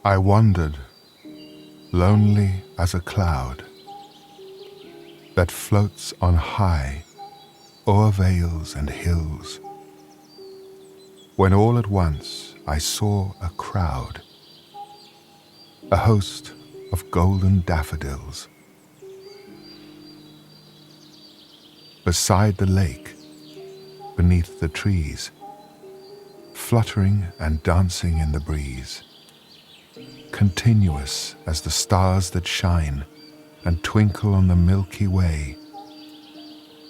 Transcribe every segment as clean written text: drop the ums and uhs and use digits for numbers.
I wandered, lonely as a cloud that floats on high o'er vales and hills, when all at once I saw a crowd, a host of golden daffodils. Beside the lake, beneath the trees, fluttering and dancing in the breeze, continuous as the stars that shine and twinkle on the Milky Way,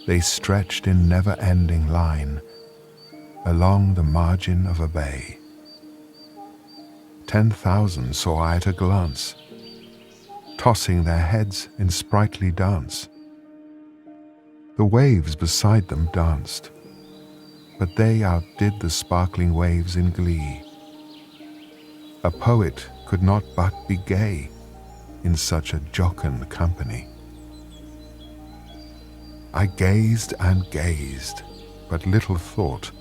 they stretched in never-ending line along the margin of a bay. 10,000 saw I at a glance, tossing their heads in sprightly dance. The waves beside them danced, but they outdid the sparkling waves in glee. A poet could not but be gay in such a jocund company. I gazed and gazed, but little thought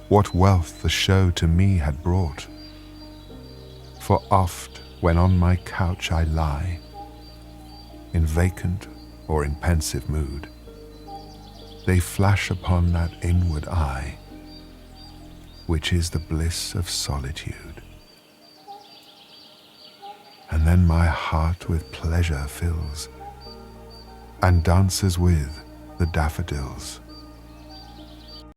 what wealth the show to me had brought. For oft, when on my couch I lie, in vacant or in pensive mood, they flash upon that inward eye, which is the bliss of solitude. And then my heart with pleasure fills, and dances with the daffodils.